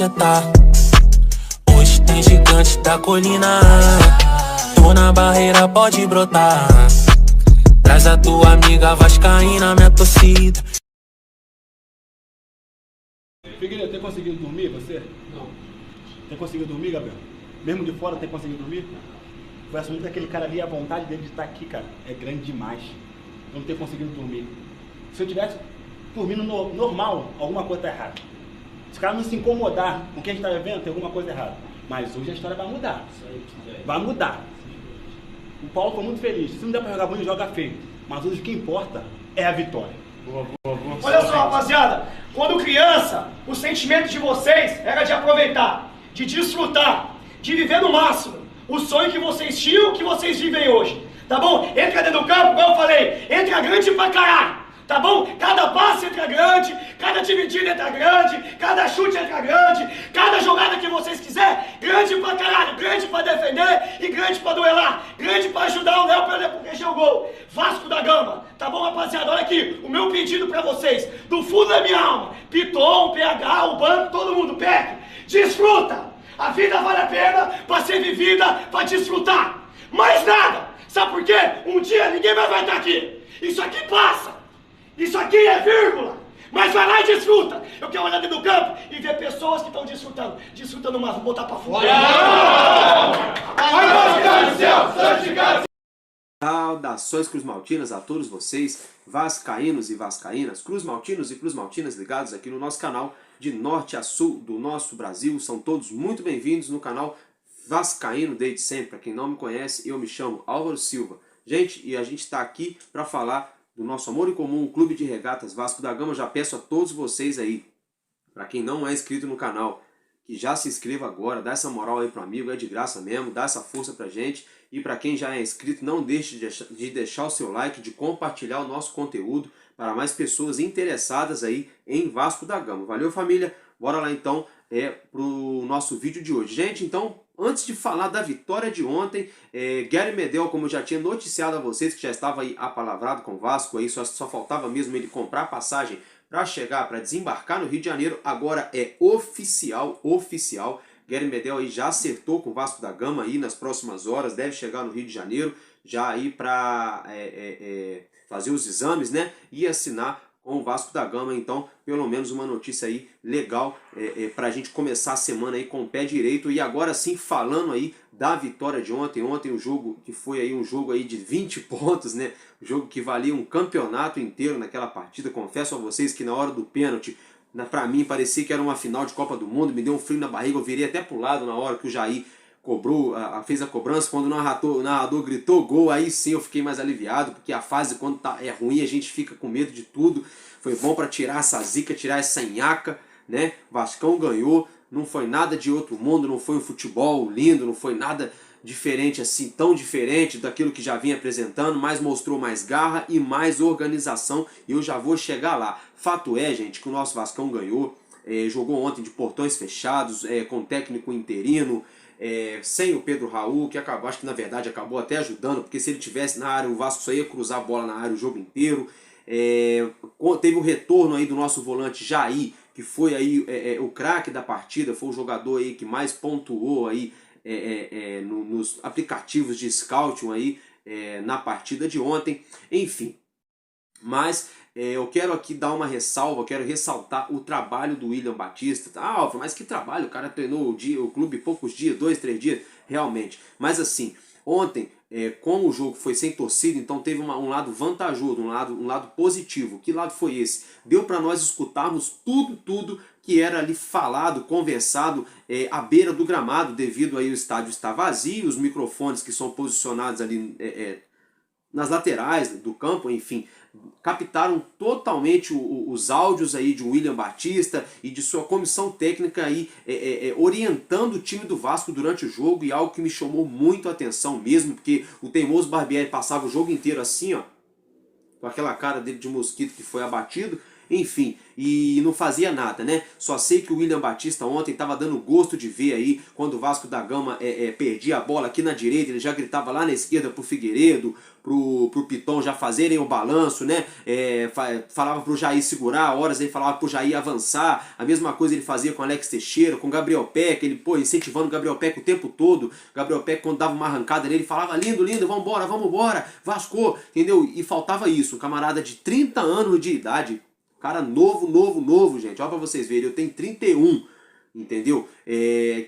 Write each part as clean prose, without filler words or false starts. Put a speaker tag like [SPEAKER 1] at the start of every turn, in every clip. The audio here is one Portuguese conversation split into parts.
[SPEAKER 1] cê tá. Hoje tem gigante da colina. Tô na barreira, pode brotar. Traz a tua amiga vascaína, minha torcida.
[SPEAKER 2] Figueiredo, tem conseguido dormir você?
[SPEAKER 3] Não.
[SPEAKER 2] Tem conseguido dormir, Gabriel? Mesmo de fora tem conseguido dormir? Foi assumido daquele cara ali, a vontade dele de estar aqui, cara, é grande demais. Eu não tenho conseguido dormir. Se eu tivesse dormindo normal, alguma coisa tá errada. Se o cara não se incomodar com o que a gente tá vivendo, tem alguma coisa errada. Mas hoje a história vai mudar. Vai mudar. O Paulo foi muito feliz. Se não der pra jogar bonito, joga feio. Mas hoje o que importa é a vitória.
[SPEAKER 3] Boa.
[SPEAKER 4] Olha só, rapaziada, quando criança, o sentimento de vocês era de aproveitar, de desfrutar, de viver no máximo o sonho que vocês tinham, que vocês vivem hoje, tá bom? Entra dentro do campo, como eu falei, entra grande pra caralho, tá bom? Cada passe entra grande, cada dividida entra grande, cada chute entra grande, cada jogada que vocês quiserem, grande pra caralho, grande pra defender e grande pra duelar, grande pra ajudar o Léo pra preencher o gol. Vasco da Gama, tá bom, rapaziada? Olha aqui, o meu pedido pra vocês, do fundo da minha alma, Piton, PH, o banco, todo mundo, Peck, desfruta! A vida vale a pena pra ser vivida, pra desfrutar. Mais nada! Sabe por quê? Um dia ninguém mais vai estar aqui. Isso aqui passa. Isso aqui é vírgula. Mas vai lá e desfruta. Eu quero olhar dentro do campo e ver pessoas que estão desfrutando. Desfrutando mais, vou botar pra fora.
[SPEAKER 3] Saudações cruzmaltinas a todos vocês, vascaínos e vascaínas, cruzmaltinos e cruzmaltinas ligados aqui no nosso canal de norte a sul do nosso Brasil. São todos muito bem-vindos no canal Vascaíno desde sempre. Para quem não me conhece, eu me chamo Álvaro Silva. Gente, e a gente está aqui para falar do nosso amor em comum, o Clube de Regatas Vasco da Gama. Já peço a todos vocês aí, para quem não é inscrito no canal, que já se inscreva agora, dá essa moral aí pro amigo, é de graça mesmo, dá essa força pra gente. E para quem já é inscrito, não deixe de deixar o seu like, de compartilhar o nosso conteúdo para mais pessoas interessadas aí em Vasco da Gama. Valeu, família? Bora lá então pro nosso vídeo de hoje. Gente, então, antes de falar da vitória de ontem, Gary Medel, como eu já tinha noticiado a vocês, que já estava aí apalavrado com o Vasco, aí só faltava mesmo ele comprar passagem para chegar, para desembarcar no Rio de Janeiro. Agora é oficial. Gary Medel aí já acertou com o Vasco da Gama aí nas próximas horas, deve chegar no Rio de Janeiro, já aí para fazer os exames, né, e assinar com o Vasco da Gama. Então, pelo menos uma notícia aí legal para a gente começar a semana aí com o pé direito. E agora sim, falando aí da vitória de ontem. Ontem o jogo que foi aí um jogo aí de 20 pontos, né, um jogo que valia um campeonato inteiro naquela partida. Confesso a vocês que na hora do pênalti, pra mim parecia que era uma final de Copa do Mundo, me deu um frio na barriga, eu virei até pro lado na hora que o Jair cobrou, fez a cobrança. Quando o narrador gritou gol, aí sim eu fiquei mais aliviado, porque a fase quando é ruim a gente fica com medo de tudo. Foi bom para tirar essa zica, tirar essa nhaca, né? Vascão ganhou, não foi nada de outro mundo, não foi um futebol lindo, não foi nada diferente assim, tão diferente daquilo que já vinha apresentando, mas mostrou mais garra e mais organização, e eu já vou chegar lá. Fato é, gente, que o nosso Vascão ganhou, jogou ontem de portões fechados, com técnico interino, sem o Pedro Raul, que acho que na verdade acabou até ajudando, porque se ele tivesse na área, o Vasco só ia cruzar a bola na área o jogo inteiro. Teve o retorno aí do nosso volante Jair, que foi aí o craque da partida, foi o jogador aí que mais pontuou aí nos aplicativos de scouting aí na partida de ontem. Enfim, mas eu quero aqui dar uma ressalva, quero ressaltar o trabalho do William Batista. Álvaro, mas que trabalho, o cara treinou o clube poucos dias, 2, 3 dias, realmente. Mas assim, ontem, como o jogo foi sem torcida, então teve um lado vantajoso, um lado positivo. Que lado foi esse? Deu para nós escutarmos tudo que era ali falado, conversado à beira do gramado, devido aí o estádio estar vazio, os microfones que são posicionados ali nas laterais do campo, enfim, captaram totalmente os áudios aí de William Batista e de sua comissão técnica aí orientando o time do Vasco durante o jogo, e algo que me chamou muito a atenção mesmo, porque o teimoso Barbieri passava o jogo inteiro assim, ó, com aquela cara dele de mosquito que foi abatido, enfim, e não fazia nada, né? Só sei que o William Batista ontem estava dando gosto de ver aí, quando o Vasco da Gama perdia a bola aqui na direita, ele já gritava lá na esquerda pro Figueiredo, pro Piton já fazerem o balanço, né? Falava pro Jair segurar, horas ele falava pro Jair avançar, a mesma coisa ele fazia com Alex Teixeira, com Gabriel Peck, ele incentivando o Gabriel Peck o tempo todo. Gabriel Peck, quando dava uma arrancada nele, falava lindo, lindo, vambora, Vasco, entendeu? E faltava isso, um camarada de 30 anos de idade, cara novo, gente, ó pra vocês verem, eu tenho 31, entendeu?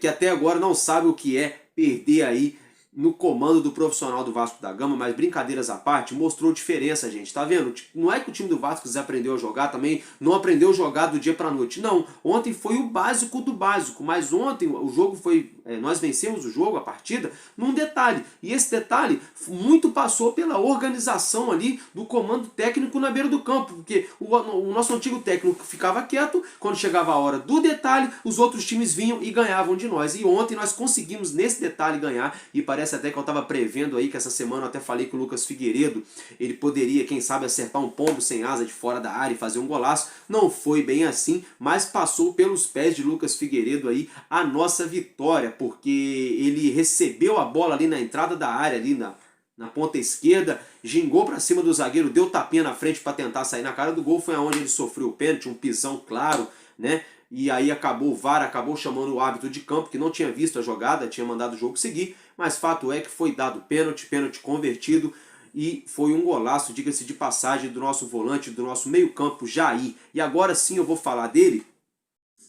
[SPEAKER 3] Que até agora não sabe o que é perder aí no comando do profissional do Vasco da Gama, mas brincadeiras à parte, mostrou diferença, gente, tá vendo? Não é que o time do Vasco desaprendeu a jogar também, não aprendeu a jogar do dia pra noite, não. Ontem foi o básico do básico, mas ontem o jogo foi, nós vencemos o jogo, a partida, num detalhe, e esse detalhe muito passou pela organização ali do comando técnico na beira do campo, porque o nosso antigo técnico ficava quieto, quando chegava a hora do detalhe, os outros times vinham e ganhavam de nós, e ontem nós conseguimos nesse detalhe ganhar, e parece até que eu estava prevendo aí que essa semana eu até falei que o Lucas Figueiredo ele poderia, quem sabe, acertar um pombo sem asa de fora da área e fazer um golaço. Não foi bem assim, mas passou pelos pés de Lucas Figueiredo aí a nossa vitória, porque ele recebeu a bola ali na entrada da área, ali na ponta esquerda, gingou para cima do zagueiro, deu tapinha na frente para tentar sair na cara do gol, foi aonde ele sofreu o pênalti, um pisão claro, né? E aí o VAR acabou chamando o árbitro de campo, que não tinha visto a jogada, tinha mandado o jogo seguir, mas fato é que foi dado pênalti convertido, e foi um golaço, diga-se de passagem, do nosso volante, do nosso meio-campo, Jair. E agora sim eu vou falar dele,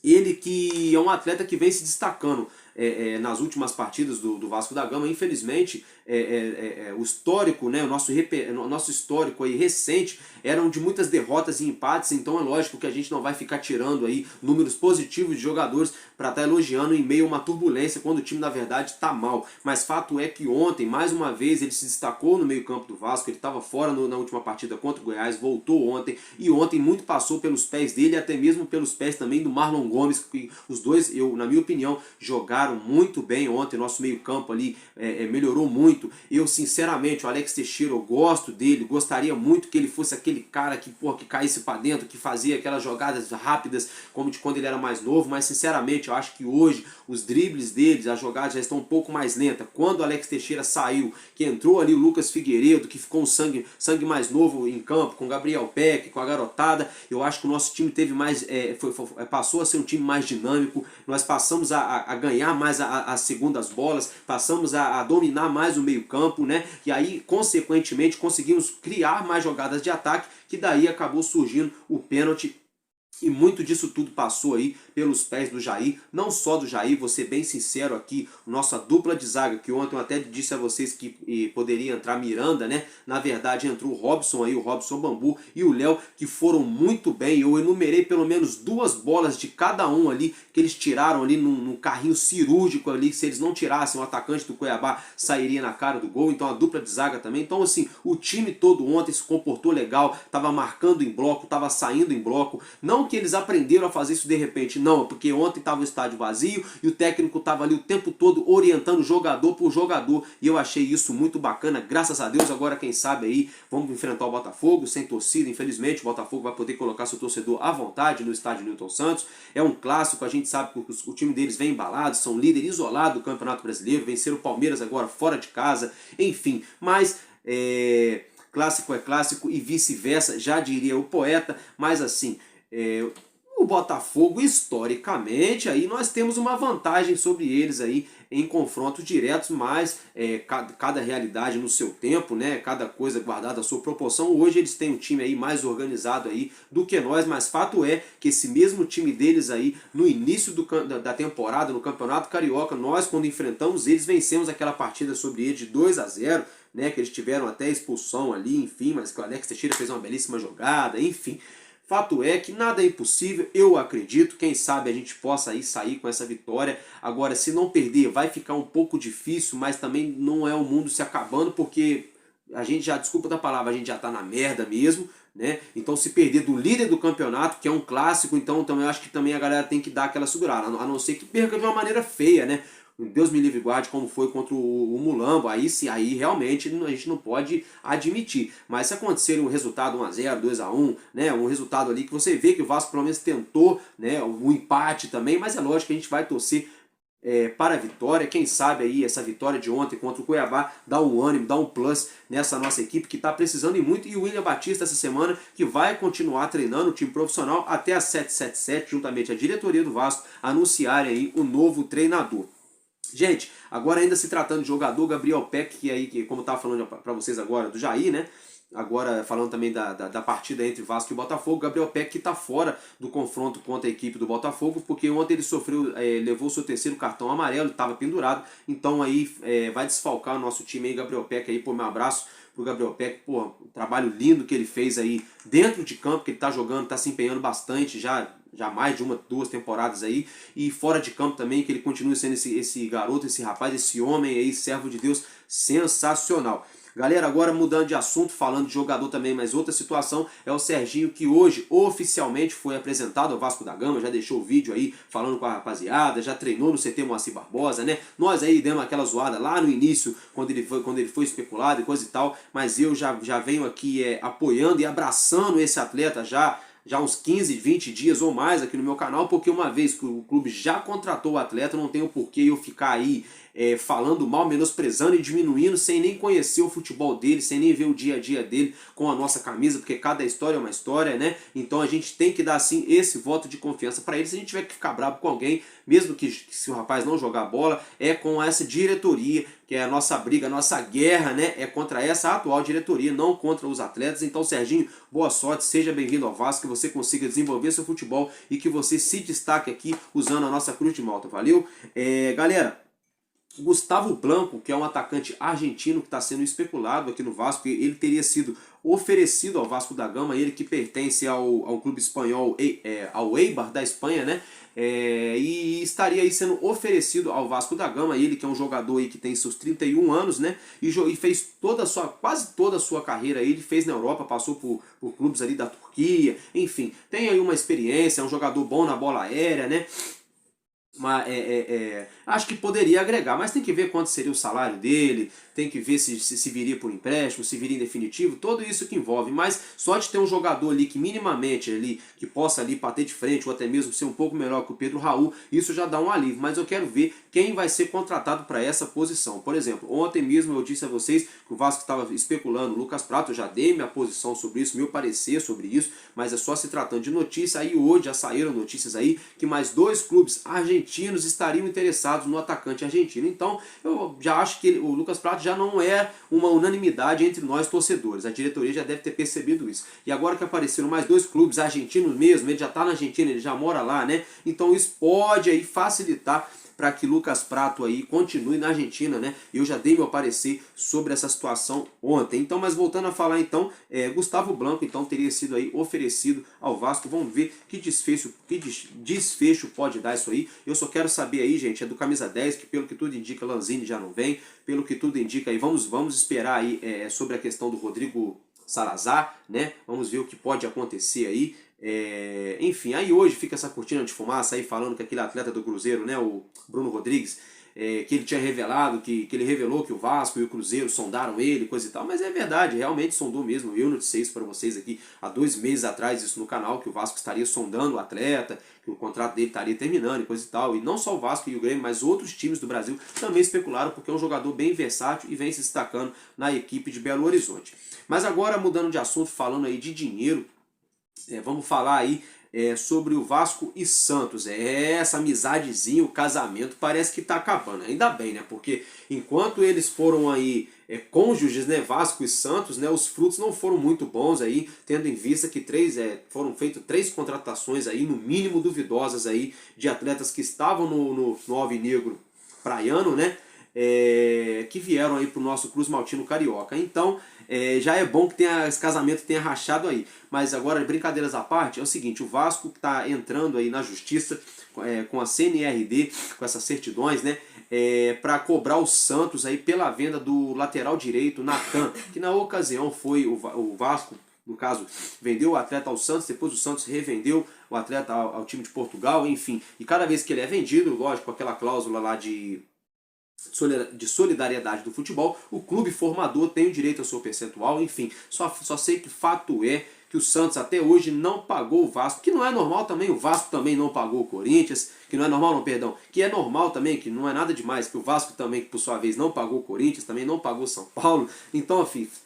[SPEAKER 3] ele que é um atleta que vem se destacando nas últimas partidas do Vasco da Gama. Infelizmente, o histórico, né, o nosso histórico aí recente eram de muitas derrotas e empates, então é lógico que a gente não vai ficar tirando aí números positivos de jogadores para estar elogiando em meio a uma turbulência quando o time na verdade está mal. Mas fato é que ontem, mais uma vez, ele se destacou no meio campo do Vasco, ele estava fora na última partida contra o Goiás, voltou ontem, e ontem muito passou pelos pés dele, até mesmo pelos pés também do Marlon Gomes, que os dois, na minha opinião, jogaram muito bem ontem. Nosso meio campo ali melhorou muito. Eu sinceramente, o Alex Teixeira, eu gosto dele, gostaria muito que ele fosse aquele cara que caísse para dentro, que fazia aquelas jogadas rápidas como de quando ele era mais novo, mas sinceramente eu acho que hoje os dribles deles, as jogadas já estão um pouco mais lentas. Quando o Alex Teixeira saiu, que entrou ali o Lucas Figueiredo, que ficou um sangue mais novo em campo, com o Gabriel Peck, com a garotada, eu acho que o nosso time teve mais, passou a ser um time mais dinâmico, nós passamos a ganhar mais as segundas bolas, passamos a dominar mais o meio campo, né? E aí, consequentemente, conseguimos criar mais jogadas de ataque, que daí acabou surgindo o pênalti. E muito disso tudo passou aí pelos pés do Jair, não só do Jair, vou ser bem sincero aqui, nossa dupla de zaga, que ontem eu até disse a vocês que poderia entrar Miranda, né? Na verdade entrou o Robson aí, o Robson Bambu e o Léo, que foram muito bem. Eu enumerei pelo menos 2 bolas de cada um ali, que eles tiraram ali num carrinho cirúrgico ali, que se eles não tirassem, o atacante do Cuiabá sairia na cara do gol. Então a dupla de zaga também. Então assim, o time todo ontem se comportou legal, estava marcando em bloco, estava saindo em bloco. Não que eles aprenderam a fazer isso de repente, não, porque ontem estava o estádio vazio e o técnico estava ali o tempo todo orientando jogador por jogador, e eu achei isso muito bacana, graças a Deus. Agora quem sabe aí, vamos enfrentar o Botafogo, sem torcida, infelizmente, o Botafogo vai poder colocar seu torcedor à vontade no estádio Newton Santos, é um clássico, a gente sabe que o time deles vem embalado, são líder isolado do Campeonato Brasileiro, venceram o Palmeiras agora fora de casa, enfim, mas clássico é clássico e vice-versa, já diria o poeta, mas assim, o Botafogo, historicamente, aí nós temos uma vantagem sobre eles aí em confrontos diretos, mas cada realidade no seu tempo, né? Cada coisa guardada a sua proporção. Hoje eles têm um time aí mais organizado aí do que nós, mas fato é que esse mesmo time deles aí, no início da temporada, no Campeonato Carioca, nós quando enfrentamos eles, vencemos aquela partida sobre eles de 2-0, né? Que eles tiveram até expulsão ali, enfim, mas que o Alex Teixeira fez uma belíssima jogada, enfim. Fato é que nada é impossível, eu acredito, quem sabe a gente possa aí sair com essa vitória. Agora, se não perder, vai ficar um pouco difícil, mas também não é o mundo se acabando, porque a gente já, desculpa da palavra, a gente já tá na merda mesmo, né? Então se perder do líder do campeonato, que é um clássico, então eu acho que também a galera tem que dar aquela segurada, a não ser que perca de uma maneira feia, né? Deus me livre e guarde, como foi contra o Mulambo, aí sim, aí realmente a gente não pode admitir. Mas se acontecer um resultado 1-0, 2-1, né, um resultado ali que você vê que o Vasco pelo menos tentou, né, o empate também, mas é lógico que a gente vai torcer para a vitória. Quem sabe aí essa vitória de ontem contra o Cuiabá dá um ânimo, dá um plus nessa nossa equipe que está precisando e muito. E o William Batista essa semana que vai continuar treinando o time profissional até a 777, juntamente à diretoria do Vasco, anunciarem aí o novo treinador. Gente, agora ainda se tratando de jogador, Gabriel Peck, que como eu estava falando para vocês agora, do Jair, né? Agora falando também da partida entre Vasco e Botafogo, Gabriel Peck que está fora do confronto contra a equipe do Botafogo, porque ontem ele levou o seu terceiro cartão amarelo, estava pendurado, então aí vai desfalcar o nosso time aí, Gabriel Peck aí, pô, meu abraço pro Gabriel Peck, pô, um trabalho lindo que ele fez aí dentro de campo, que ele está jogando, está se empenhando bastante, já mais de 2 temporadas aí, e fora de campo também, que ele continue sendo esse garoto, esse rapaz, esse homem aí, servo de Deus, sensacional. Galera, agora mudando de assunto, falando de jogador também, mas outra situação é o Serginho, que hoje oficialmente foi apresentado ao Vasco da Gama, já deixou o vídeo aí falando com a rapaziada, já treinou no CT Moacir Barbosa, né? Nós aí demos aquela zoada lá no início, quando ele foi especulado e coisa e tal, mas eu já venho aqui apoiando e abraçando esse atleta já uns 15, 20 dias ou mais aqui no meu canal, porque uma vez que o clube já contratou o atleta, não tem o porquê eu ficar aí falando mal, menosprezando e diminuindo, sem nem conhecer o futebol dele, sem nem ver o dia a dia dele com a nossa camisa, porque cada história é uma história, né? Então a gente tem que dar assim esse voto de confiança para ele. Se a gente tiver que ficar bravo com alguém, mesmo que se o rapaz não jogar bola, é com essa diretoria, que é a nossa briga, a nossa guerra, né? É contra essa atual diretoria, não contra os atletas. Então, Serginho, boa sorte, seja bem-vindo ao Vasco, que você consiga desenvolver seu futebol e que você se destaque aqui usando a nossa Cruz de Malta, valeu? Galera, Gustavo Blanco, que é um atacante argentino que está sendo especulado aqui no Vasco, ele teria sido oferecido ao Vasco da Gama, ele que pertence ao clube espanhol, ao Eibar da Espanha, né? E estaria aí sendo oferecido ao Vasco da Gama, ele que é um jogador aí que tem seus 31 anos, né? E fez quase toda a sua carreira aí, ele fez na Europa, passou por clubes ali da Turquia, enfim, tem aí uma experiência, é um jogador bom na bola aérea, né? Mas acho que poderia agregar, mas tem que ver quanto seria o salário dele, tem que ver se viria por empréstimo, se viria em definitivo, tudo isso que envolve. Mas só de ter um jogador ali que minimamente ali, que possa ali bater de frente ou até mesmo ser um pouco melhor que o Pedro Raul, isso já dá um alívio. Mas eu quero ver quem vai ser contratado para essa posição. Por exemplo, ontem mesmo eu disse a vocês que o Vasco estava especulando o Lucas Prato, eu já dei minha posição sobre isso, meu parecer sobre isso, mas é só se tratando de notícia. Aí hoje já saíram notícias aí que mais 2 clubes argentinos estariam interessados no atacante argentino. Então eu já acho que o Lucas Prato já não é uma unanimidade entre nós torcedores. A diretoria já deve ter percebido isso. E agora que apareceram mais 2 clubes argentinos mesmo, ele já está na Argentina, ele já mora lá, né? Então isso pode aí facilitar para que Lucas Prato aí continue na Argentina, né? Eu já dei meu parecer sobre essa situação ontem. Então, mas voltando a falar então, Gustavo Blanco então teria sido aí oferecido ao Vasco. Vamos ver que desfecho pode dar isso aí. Eu só quero saber aí, gente, é do camisa 10, que pelo que tudo indica Lanzini já não vem, pelo que tudo indica aí, vamos esperar aí sobre a questão do Rodrigo Salazar, né? Vamos ver o que pode acontecer aí. Enfim, aí hoje fica essa cortina de fumaça aí falando que aquele atleta do Cruzeiro, né, o Bruno Rodrigues, que ele tinha revelado, que ele revelou que o Vasco e o Cruzeiro sondaram ele, coisa e tal, mas é verdade, realmente sondou mesmo. Eu noticiei isso para vocês aqui há 2 meses atrás, isso no canal, que o Vasco estaria sondando o atleta, que o contrato dele estaria terminando e coisa e tal, e não só o Vasco e o Grêmio, mas outros times do Brasil também especularam, porque é um jogador bem versátil e vem se destacando na equipe de Belo Horizonte. Mas agora, mudando de assunto, falando aí de dinheiro, vamos falar aí sobre o Vasco e Santos. Essa amizadezinha, o casamento parece que está acabando. Ainda bem, né? Porque enquanto eles foram aí cônjuges, né, Vasco e Santos, né, os frutos não foram muito bons aí, tendo em vista que foram feitas 3 contratações aí, no mínimo duvidosas aí, de atletas que estavam no Alvinegro praiano, né? Que vieram aí para o nosso Cruz Maltino Carioca. Então já é bom que esse casamento tenha rachado aí. Mas agora, brincadeiras à parte, é o seguinte: o Vasco está entrando aí na justiça com a CNRD, com essas certidões, né, para cobrar o Santos aí pela venda do lateral direito Natan, que na ocasião foi o Vasco, no caso, vendeu o atleta ao Santos, depois o Santos revendeu o atleta ao time de Portugal, enfim. E cada vez que ele é vendido, lógico, com aquela cláusula lá de de solidariedade do futebol, o clube formador tem o direito ao seu percentual, enfim. Só sei que fato é que o Santos até hoje não pagou o Vasco, que não é normal também, o Vasco também não pagou o Corinthians, que não é normal não, perdão, que é normal também, que não é nada demais, que o Vasco também, que por sua vez não pagou o Corinthians, também não pagou o São Paulo, então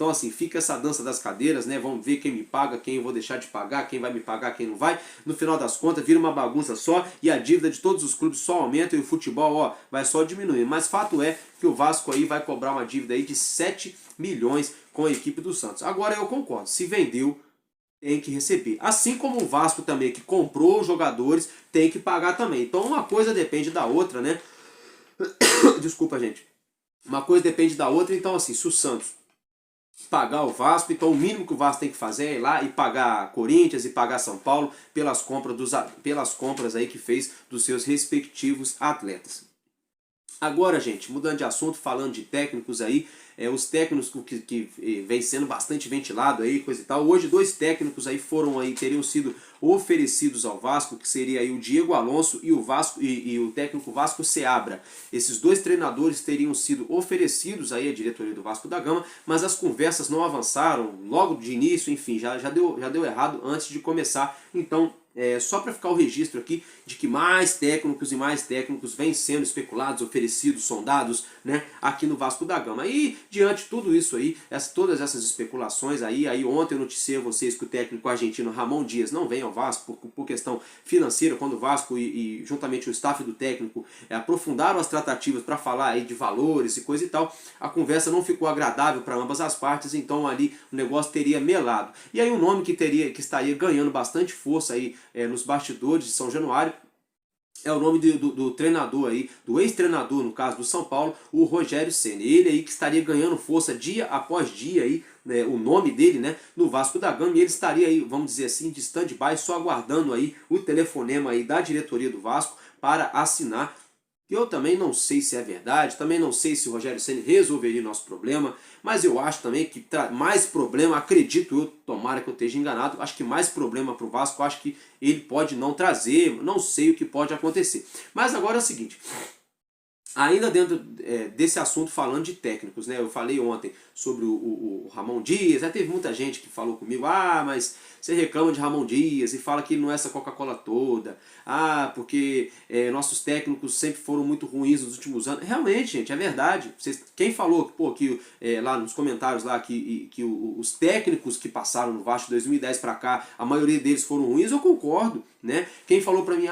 [SPEAKER 3] assim, fica essa dança das cadeiras, né, vamos ver quem me paga, quem eu vou deixar de pagar, quem vai me pagar, quem não vai, no final das contas vira uma bagunça só, e a dívida de todos os clubes só aumenta, e o futebol, ó, vai só diminuir, mas fato é que o Vasco aí vai cobrar uma dívida aí de 7 milhões com a equipe do Santos. Agora eu concordo, se vendeu, tem que receber. Assim como o Vasco também, que comprou os jogadores, tem que pagar também. Então uma coisa depende da outra, né? Desculpa, gente. Uma coisa depende da outra, então assim, se o Santos pagar o Vasco, então o mínimo que o Vasco tem que fazer é ir lá e pagar Corinthians e pagar São Paulo pelas compras aí que fez dos seus respectivos atletas. Agora, gente, mudando de assunto, falando de técnicos aí, os técnicos que vem sendo bastante ventilado aí, coisa e tal. Hoje 2 técnicos aí teriam sido oferecidos ao Vasco, que seria aí o Diego Alonso e o técnico Vasco Seabra. Esses 2 treinadores teriam sido oferecidos aí à diretoria do Vasco da Gama, mas as conversas não avançaram logo de início, enfim, já deu errado antes de começar. Então, só para ficar o registro aqui de que mais técnicos e mais técnicos vêm sendo especulados, oferecidos, sondados, né, aqui no Vasco da Gama. E diante de tudo isso aí, todas essas especulações aí ontem eu noticiei a vocês que o técnico argentino Ramon Dias não vem ao Vasco por questão financeira, quando o Vasco e juntamente o staff do técnico aprofundaram as tratativas para falar aí de valores e coisa e tal, a conversa não ficou agradável para ambas as partes, então ali o negócio teria melado. E aí o nome que estaria ganhando bastante força aí nos bastidores de São Januário é o nome do treinador aí, do ex-treinador, no caso do São Paulo, o Rogério Ceni. Ele aí que estaria ganhando força dia após dia aí, né, o nome dele, né, no Vasco da Gama, e ele estaria aí, vamos dizer assim, de stand-by, só aguardando aí o telefonema aí da diretoria do Vasco para assinar. Eu também não sei se é verdade, também não sei se o Rogério Ceni resolveria o nosso problema, mas eu acho também que mais problema, acredito eu, tomara que eu esteja enganado, acho que mais problema para o Vasco, acho que ele pode não trazer, não sei o que pode acontecer. Mas agora é o seguinte, ainda dentro desse assunto falando de técnicos, né, eu falei ontem sobre o Ramon Dias, teve muita gente que falou comigo, mas você reclama de Ramon Dias e fala que ele não é essa Coca-Cola toda, porque nossos técnicos sempre foram muito ruins nos últimos anos. Realmente, gente, é verdade. Quem falou que lá nos comentários lá que os técnicos que passaram no Vasco de 2010 para cá, a maioria deles foram ruins, eu concordo, né? Quem falou para mim,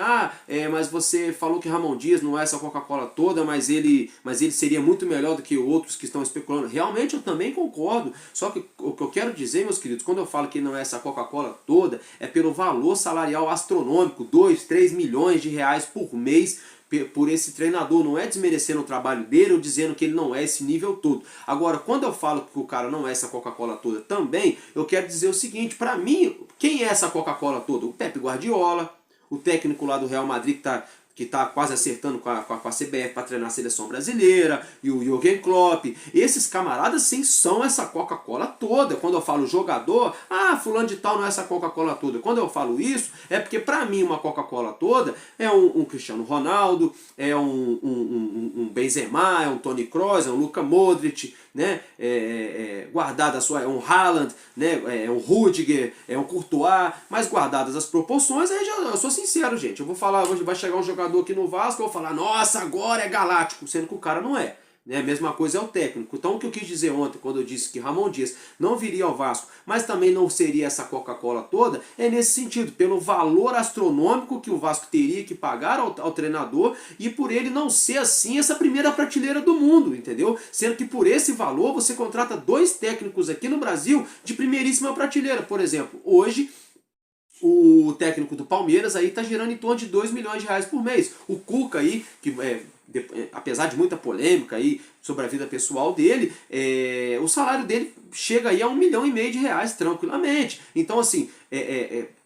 [SPEAKER 3] mas você falou que Ramon Dias não é essa Coca-Cola toda, mas ele seria muito melhor do que outros que estão especulando. Realmente eu também concordo. Só que o que eu quero dizer, meus queridos, quando eu falo que não é essa Coca-Cola toda, é pelo valor salarial astronômico, 2, 3 milhões de reais por mês por esse treinador. Não é desmerecendo o trabalho dele ou dizendo que ele não é esse nível todo. Agora, quando eu falo que o cara não é essa Coca-Cola toda também, eu quero dizer o seguinte, para mim, quem é essa Coca-Cola toda? O Pep Guardiola, o técnico lá do Real Madrid que está quase acertando com a CBF para treinar a seleção brasileira, e o Jürgen Klopp. Esses camaradas sim são essa Coca-Cola toda. Quando eu falo jogador, fulano de tal não é essa Coca-Cola toda. Quando eu falo isso, é porque para mim uma Coca-Cola toda é um Cristiano Ronaldo, é um Benzema, é um Toni Kroos, é um Luka Modric, né? Guardada é um Haaland, né? É um Rudiger, é um Courtois, mas guardadas as proporções, aí eu sou sincero, gente. Eu vou falar, vai chegar um jogador aqui no Vasco, eu vou falar, nossa, agora é galáctico, sendo que o cara não é. A mesma coisa é o técnico. Então o que eu quis dizer ontem, quando eu disse que Ramon Dias não viria ao Vasco, mas também não seria essa Coca-Cola toda, é nesse sentido, pelo valor astronômico que o Vasco teria que pagar ao treinador, e por ele não ser assim essa primeira prateleira do mundo, entendeu? Sendo que por esse valor você contrata 2 técnicos aqui no Brasil de primeiríssima prateleira. Por exemplo, hoje o técnico do Palmeiras aí está girando em torno de 2 milhões de reais por mês. O Cuca aí, que apesar de muita polêmica aí sobre a vida pessoal dele, o salário dele chega aí a 1,5 milhão de reais tranquilamente. Então assim,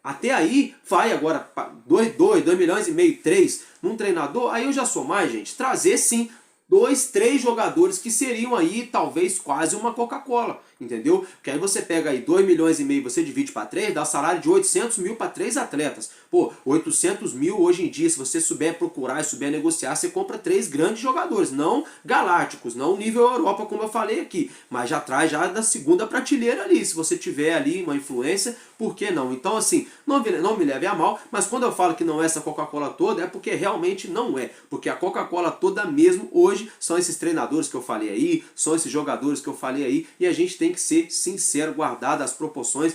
[SPEAKER 3] até aí vai agora 2 milhões e meio, 3 num treinador, aí eu já sou mais, gente, trazer sim 2, 3 jogadores que seriam aí talvez quase uma Coca-Cola, entendeu? Porque aí você pega aí 2,5 milhões, você divide para 3, dá salário de 800 mil para 3 atletas. Pô, 800 mil hoje em dia, se você souber procurar e souber negociar, você compra 3 grandes jogadores, não galácticos, não nível Europa como eu falei aqui, mas já traz já da segunda prateleira ali, se você tiver ali uma influência, por que não? Então assim, não me leve a mal, mas quando eu falo que não é essa Coca-Cola toda, é porque realmente não é, porque a Coca-Cola toda mesmo hoje são esses treinadores que eu falei aí, são esses jogadores que eu falei aí, e a gente tem que ser sincero, guardar as proporções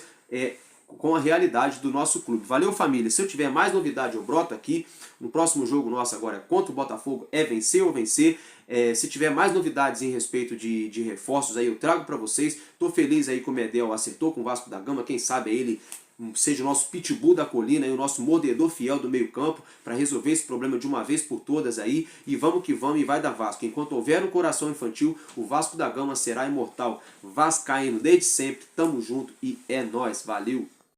[SPEAKER 3] com a realidade do nosso clube. Valeu, família. Se eu tiver mais novidade, eu broto aqui. No próximo jogo nosso agora é contra o Botafogo, é vencer ou vencer. Se tiver mais novidades em respeito de reforços aí, eu trago para vocês. Tô feliz aí que o Medel acertou com o Vasco da Gama, quem sabe ele seja o nosso pitbull da colina, o nosso mordedor fiel do meio campo, para resolver esse problema de uma vez por todas aí, e vamos que vamos, e vai dar Vasco. Enquanto houver um coração infantil, o Vasco da Gama será imortal. Vascaíno desde sempre, tamo junto e é nóis, valeu!